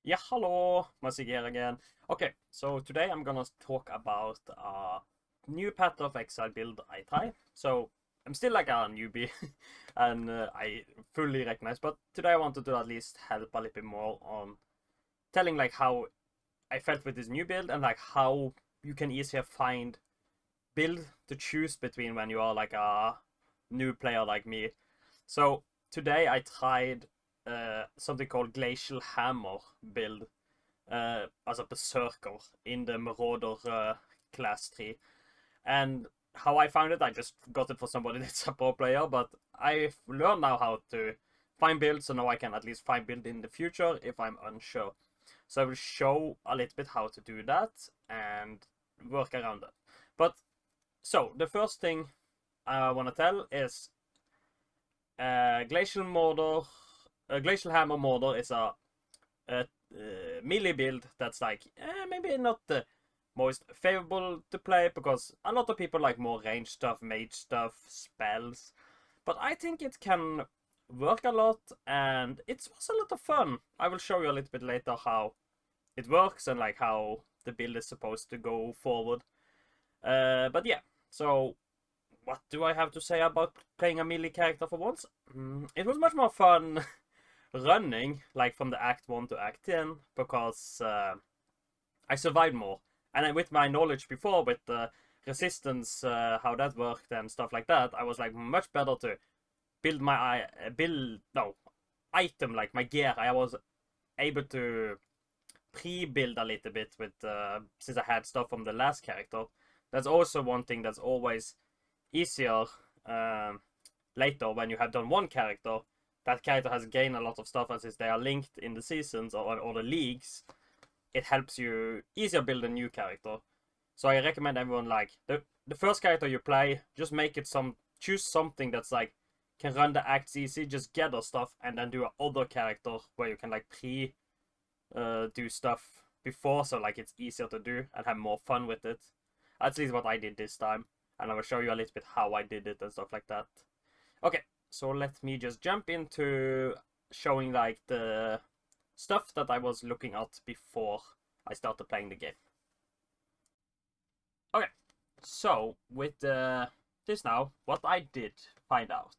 Yeah, hello, Masig here again. Okay, so today I'm gonna talk about a new Path of Exile build I try. So I'm still like a newbie, and I fully recognize. But today I wanted to at least help a little bit more on telling like how I felt with this new build and like how you can easier find build to choose between when you are like a new player like me. So today I tried something called glacial hammer build as a berserker in the Marauder class tree. And how I found it, I just got it for somebody that's a pro player, but I've learned now how to find builds, so now I can at least find build in the future if I'm unsure. So I will show a little bit how to do that and work around that. But so the first thing I want to tell is glacial mortar, glacial hammer mortar is a melee build that's like maybe not the most favorable to play because a lot of people like more range stuff, mage stuff, spells. But I think it can work a lot and it was a lot of fun. I will show you a little bit later how it works and like how the build is supposed to go forward. But yeah, so what do I have to say about playing a melee character for once? It was much more fun running, like from the Act 1 to Act 10, because I survived more. And then with my knowledge before, with the resistance, how that worked and stuff like that, I was like much better to build my item, like my gear. I was able to pre-build a little bit with since I had stuff from the last character. That's also one thing that's always easier later when you have done one character. That character has gained a lot of stuff, and since they are linked in the seasons or the leagues, it helps you easier build a new character. So I recommend everyone like the first character you play, just make it choose something that's like can run the acts easy, just gather stuff, and then do a other character where you can like do stuff before, so like it's easier to do and have more fun with it. At least what I did this time, and I will show you a little bit how I did it and stuff like that. Okay, so let me just jump into showing like the stuff that I was looking at before I started playing the game. Okay, so with this now, what I did find out.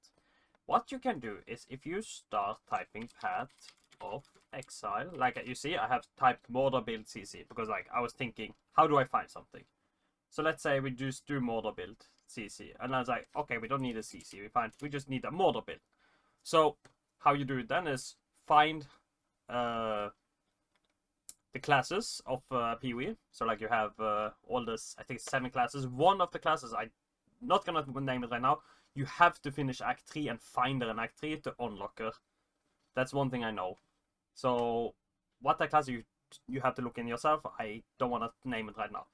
What you can do is if you start typing Path of Exile, like you see, I have typed Mortar build CC because like I was thinking, how do I find something? So let's say we just do Mortar build CC, and I was like, okay, we don't need a CC, we just need a Mortar build. So how you do it then is find the classes of PoE. So like you have all this, I think 7 classes. One of the classes, I'm not gonna name it right now. You have to finish Act 3 and find her in Act 3 to unlock her. That's one thing I know. So what that class you have to look in yourself. I don't want to name it right now.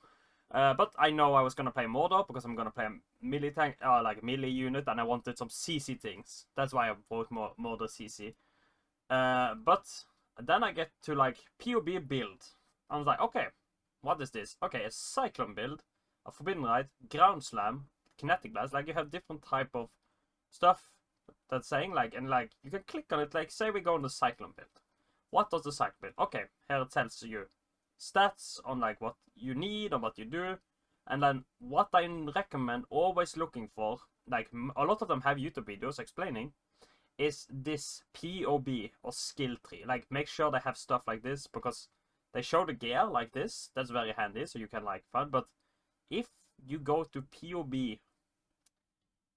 But I know I was gonna play Mordor because I'm gonna play a melee tank, like a melee unit, and I wanted some CC things. That's why I bought Mordor CC. But then I get to like POB build. I was like, okay, what is this? Okay, a Cyclone build, a Forbidden Rite, Ground Slam, Kinetic Blast. Like you have different type of stuff that's saying like, and like you can click on it. Like say we go on the Cyclone build. What does the Cyclone build? Okay, here it tells you stats on like what you need or what you do, and then what I recommend always looking for. Like a lot of them have YouTube videos explaining is this POB or skill tree. Like make sure they have stuff like this because they show the gear like this. That's very handy, so you can like find. But if you go to POB,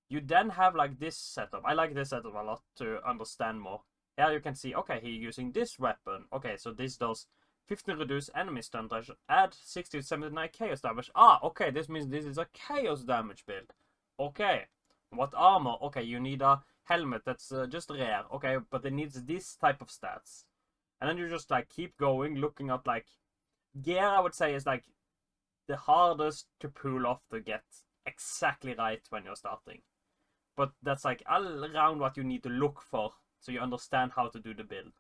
you then have like this setup. I like this setup a lot to understand more. Here you can see, okay, he's using this weapon. Okay, so this does 15 reduce enemy stun damage, add 60 to 79 chaos damage. Ah, okay, this means this is a chaos damage build. Okay, what armor? Okay, you need a helmet that's just rare. Okay, but it needs this type of stats. And then you just like keep going, looking up like gear. I would say is like the hardest to pull off to get exactly right when you're starting. But that's like all around what you need to look for so you understand how to do the build.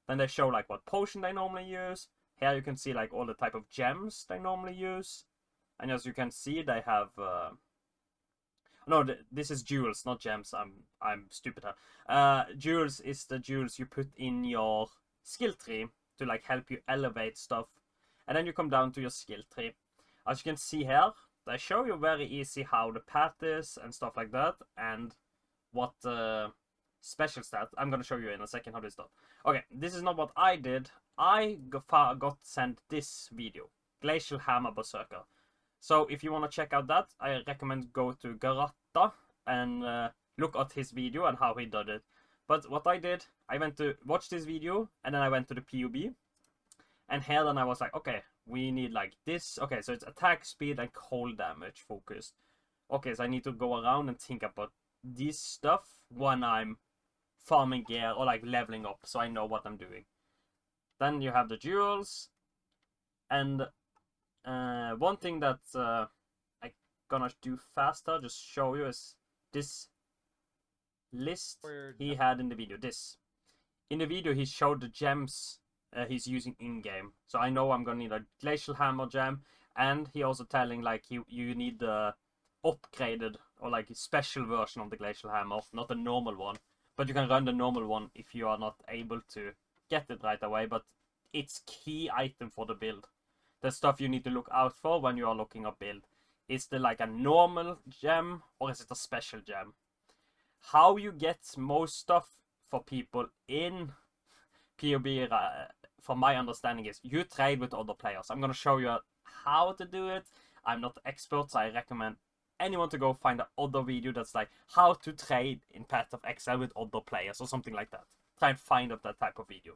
Then they show like what potion they normally use. Here you can see like all the type of gems they normally use. And as you can see, they have no, this is jewels, not gems. I'm stupid. Jewels is the jewels you put in your skill tree to like help you elevate stuff. And then you come down to your skill tree. As you can see here, they show you very easy how the path is and stuff like that, and what special stat. I'm gonna show you in a second how this is done. Okay, this is not what I did. I got sent this video, Glacial Hammer Berserker. So if you want to check out that, I recommend go to Garata and look at his video and how he did it. But what I did, I went to watch this video and then I went to the PUB. And here then I was like, okay, we need like this. Okay, so it's attack, speed, and cold damage focused. Okay, so I need to go around and think about this stuff when I'm farming gear or like leveling up, so I know what I'm doing. Then you have the jewels. And one thing that I'm gonna do faster, just show you, is this list he had in the video. In the video he showed the gems he's using in-game, so I know I'm gonna need a glacial hammer gem, and he also telling like you need the upgraded or like special version of the glacial hammer, not the normal one. But you can run the normal one if you are not able to get it right away, but it's key item for the build. The stuff you need to look out for when you are looking up build. Is there like a normal gem or is it a special gem? How you get most stuff for people in PUB, from my understanding, is you trade with other players. I'm going to show you how to do it. I'm not the expert, so I recommend anyone to go find the other video that's like how to trade in Path of Exile with other players or something like that. Try and find out that type of video.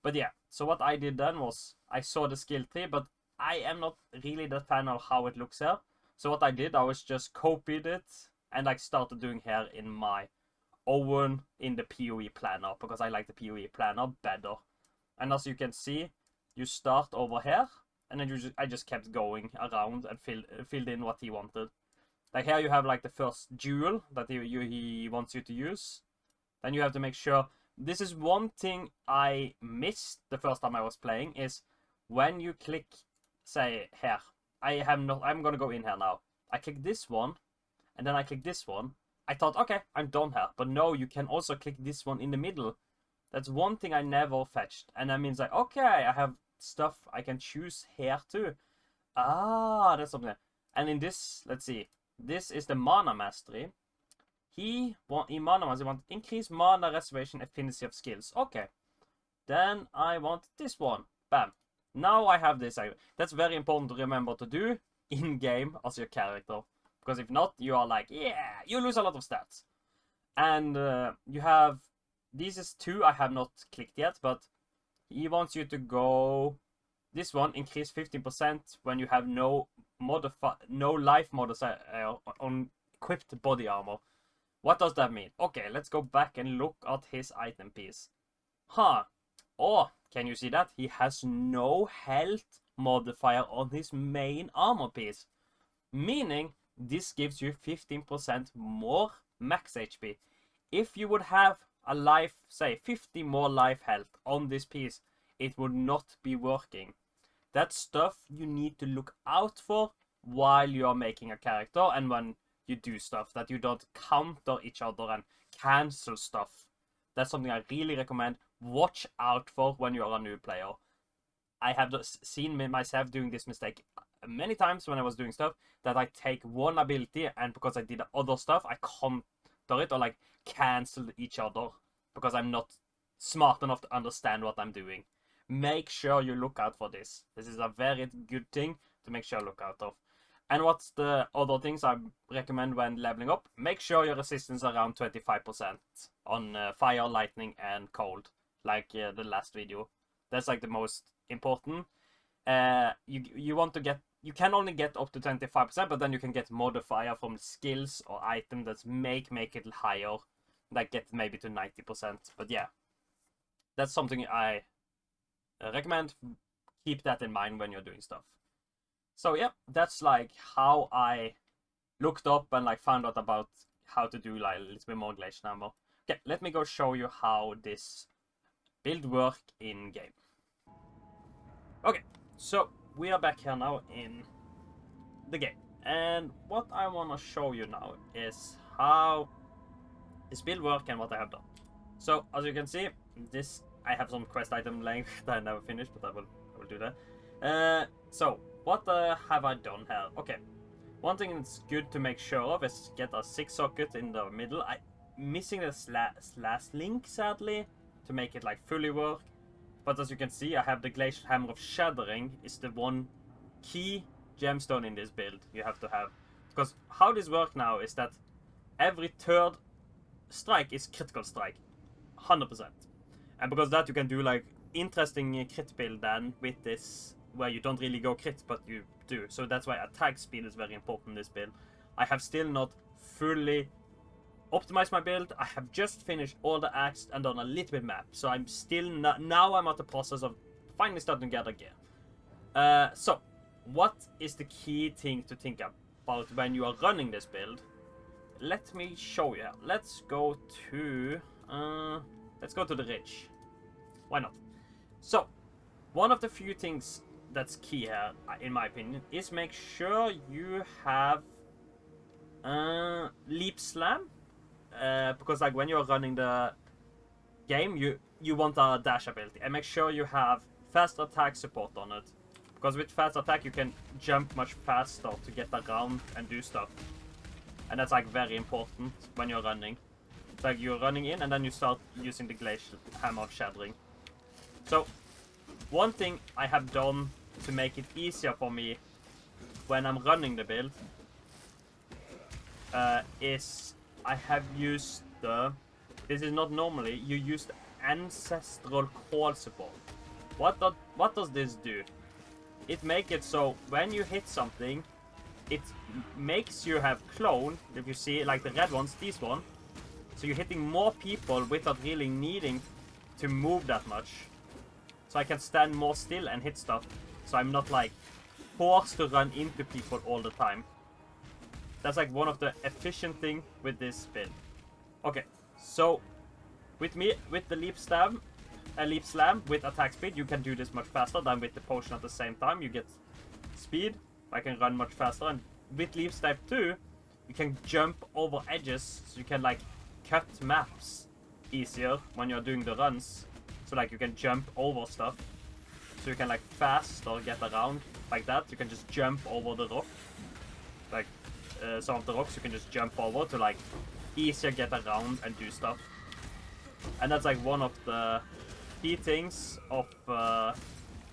But yeah, so what I did then was I saw the skill tree, but I am not really that fan of how it looks here. So what I did, I was just copied it and like started doing here in my own in the PoE planner, because I like the PoE planner better. And as you can see, you start over here, and then I just kept going around and filled in what he wanted. Like here you have like the first jewel that he wants you to use. Then you have to make sure. This is one thing I missed the first time I was playing, is when you click, say here, I'm gonna go in here now. I click this one, and then I click this one. I thought, okay, I'm done here. But no, you can also click this one in the middle. That's one thing I never fetched. And that means like, okay, I have stuff I can choose here too. Ah, that's something. And in this, let's see. This is the mana mastery. In mana mastery, he wants increase mana reservation efficiency of skills. Okay. Then I want this one. Bam. Now I have this. That's very important to remember to do in-game as your character. Because if not, you are like, yeah, you lose a lot of stats. And you have, this is 2 I have not clicked yet, but he wants you to go, this one, increase 15% when you have no life modifier on equipped body armor. What does that mean? Okay, let's go back and look at his item piece. Huh. Oh, can you see that? He has no health modifier on his main armor piece. Meaning, this gives you 15% more max HP. If you would have a life, say 50 more life health on this piece, it would not be working. That's stuff you need to look out for while you are making a character, and when you do stuff, that you don't counter each other and cancel stuff. That's something I really recommend. Watch out for when you are a new player. I have seen myself doing this mistake many times when I was doing stuff, that I take one ability and because I did other stuff, I counter it or like cancel each other because I'm not smart enough to understand what I'm doing. Make sure you look out for this. This is a very good thing to make sure you look out of. And what's the other things I recommend when leveling up? Make sure your resistance is around 25% on fire, lightning, and cold, like the last video. That's like the most important. You want to get, you can only get up to 25%, but then you can get modifier from skills or item that make it higher, like get maybe to 90%. But yeah, that's something I recommend. Keep that in mind when you're doing stuff. So yeah, that's like how I looked up and like found out about how to do like a little bit more glacial hammer. Okay, let me go show you how this build work in game. Okay, so we are back here now in the game, and what I want to show you now is how this build work and what I have done. So as you can see, this I have some quest item length that I never finished, but I will do that. So, what have I done here? Okay, one thing that's good to make sure of is get a 6 socket in the middle. I'm missing the slash link, sadly, to make it like fully work. But as you can see, I have the glacial hammer of shattering is the one key gemstone in this build you have to have. Because how this works now is that every third strike is critical strike, 100%. And because that you can do like interesting crit build then with this, where you don't really go crit but you do. So that's why attack speed is very important in this build. I have still not fully optimized my build. I have just finished all the acts and done a little bit map. So I'm still not, now I'm at the process of finally starting to gather gear. So what is the key thing to think about when you are running this build? Let me show you. Let's go to the ridge. Why not? So, one of the few things that's key here, in my opinion, is make sure you have leap slam, because like when you're running the game, you want a dash ability, and make sure you have fast attack support on it, because with fast attack you can jump much faster to get around and do stuff. And that's like very important when you're running. It's like you're running in and then you start using the glacial hammer of shattering. So one thing I have done to make it easier for me when I'm running the build is I have used this is not normally, you use the ancestral call support. What does this do? It makes it so when you hit something, it makes you have clone, if you see like the red ones, these one. So you're hitting more people without really needing to move that much. So I can stand more still and hit stuff. So I'm not like forced to run into people all the time. That's like one of the efficient thing with this build. Okay, so with the leap slam with attack speed, you can do this much faster than with the potion at the same time. You get speed. I can run much faster, and with leap stab too, you can jump over edges, so you can like cut maps easier when you're doing the runs. So like you can jump over stuff, so you can like faster get around like that. You can just jump over the rock, like some of the rocks you can just jump over to like easier get around and do stuff. And that's like one of the key things of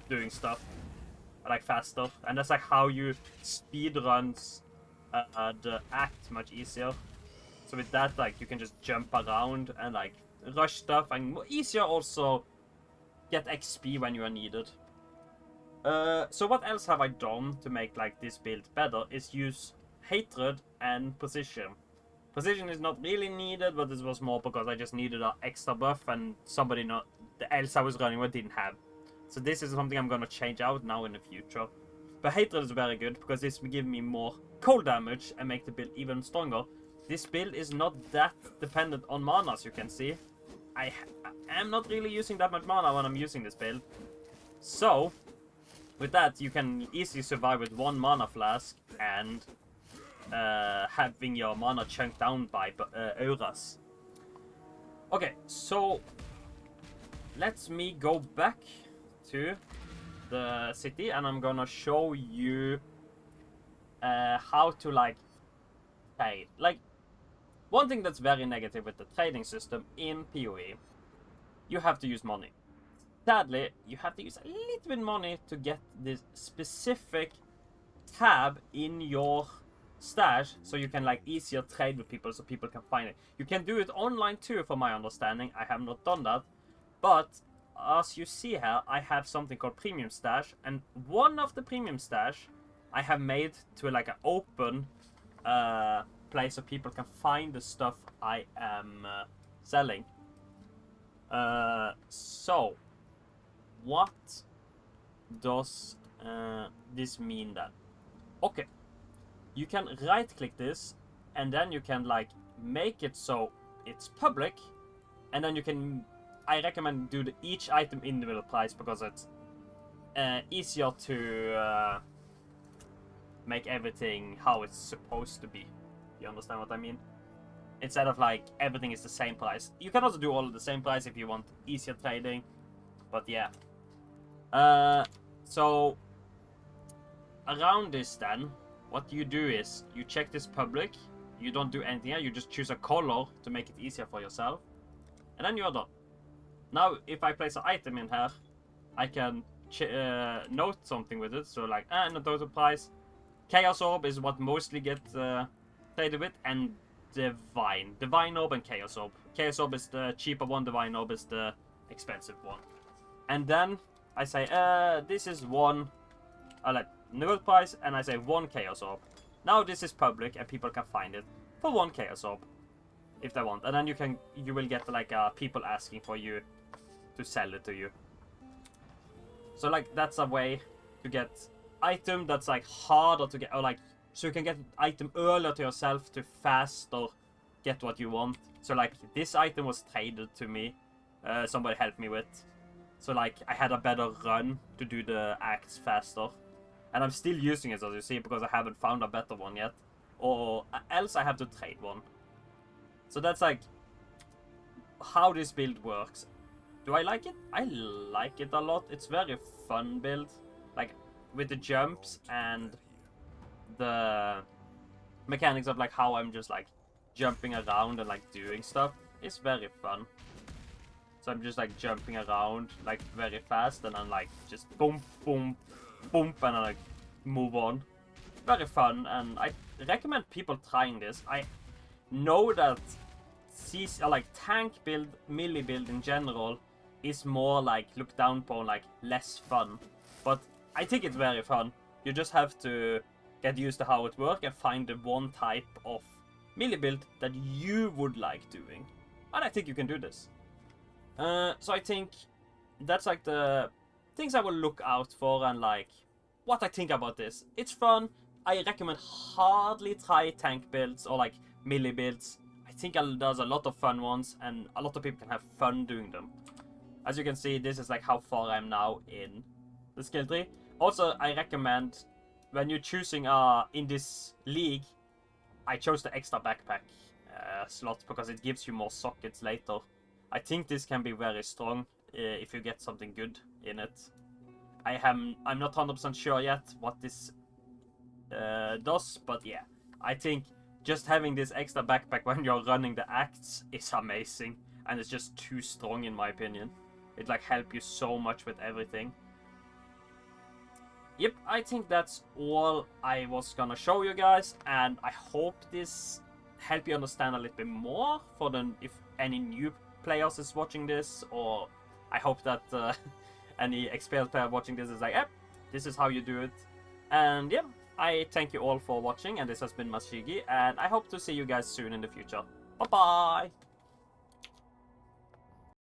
doing stuff like faster, and that's like how you speed runs the act much easier. So with that, like you can just jump around and like rush stuff, and easier also get XP when you are needed. So what else have I done to make like this build better is use hatred and precision. Precision is not really needed, but this was more because I just needed an extra buff and somebody else I was running with didn't have. So this is something I'm gonna change out now in the future. But hatred is very good because this will give me more cold damage and make the build even stronger. This build is not that dependent on mana, as you can see. I am not really using that much mana when I'm using this build. So with that, you can easily survive with 1 mana flask and having your mana chunked down by auras. Okay, so let me go back to the city, and I'm gonna show you how to like trade. Like, one thing that's very negative with the trading system in PoE, you have to use money. Sadly, you have to use a little bit money to get this specific tab in your stash, so you can like easier trade with people, so people can find it. You can do it online too, from my understanding. I have not done that, but as you see here, I have something called premium stash, and one of the premium stash I have made to like an open place so people can find the stuff I am selling. So what does this mean then? Okay, you can right click this, and then you can like make it so it's public, and then you can, I recommend do each item individual price, because it's easier to make everything how it's supposed to be. You understand what I mean? Instead of like everything is the same price. You can also do all of the same price if you want easier trading, But yeah. So around this then, what you do is you check this public. You don't do anything here. You just choose a color to make it easier for yourself. And then you're done. Now, if I place an item in here, I can note something with it. So like, no total price. Chaos Orb is what mostly get traded with. And Divine. Divine Orb and Chaos Orb. Chaos Orb is the cheaper one. Divine Orb is the expensive one. And then I say, this is one, like, gold price. And I say 1 Chaos Orb. Now this is public and people can find it for 1 Chaos Orb. If they want. And then you will get like people asking for you to sell it to you. So like that's a way to get item that's like harder to get, or like so you can get item earlier to yourself to faster get what you want. So like this item was traded to me. Somebody helped me with. So like I had a better run to do the acts faster. And I'm still using it as you see because I haven't found a better one yet. Or else I have to trade one. So that's like how this build works. Do I like it? I like it a lot. It's very fun build. Like with the jumps and the mechanics of like how I'm just like jumping around and like doing stuff. It's very fun. So I'm just like jumping around like very fast and then like just boom, boom, boom and I like move on. Very fun and I recommend people trying this. I know that like tank build, melee build in general is more like looked down upon, like less fun. But I think it's very fun. You just have to get used to how it works and find the one type of melee build that you would like doing. And I think you can do this. So I think that's like the things I will look out for and like what I think about this. It's fun. I recommend hardly try tank builds or like melee builds. I think there's a lot of fun ones and a lot of people can have fun doing them. As you can see, this is like how far I'm now in the skill tree. Also, I recommend when you're choosing in this league, I chose the extra backpack slot because it gives you more sockets later. I think this can be very strong if you get something good in it. I'm not 100% sure yet what this does, but yeah, I think just having this extra backpack when you're running the acts is amazing, and it's just too strong in my opinion. It like helps you so much with everything. Yep, I think that's all I was gonna show you guys, and I hope this helped you understand a little bit more for if any new players is watching this, or I hope that any experienced player watching this is like, yep, this is how you do it. And yeah, I thank you all for watching, and this has been Mashigi, and I hope to see you guys soon in the future. Bye bye!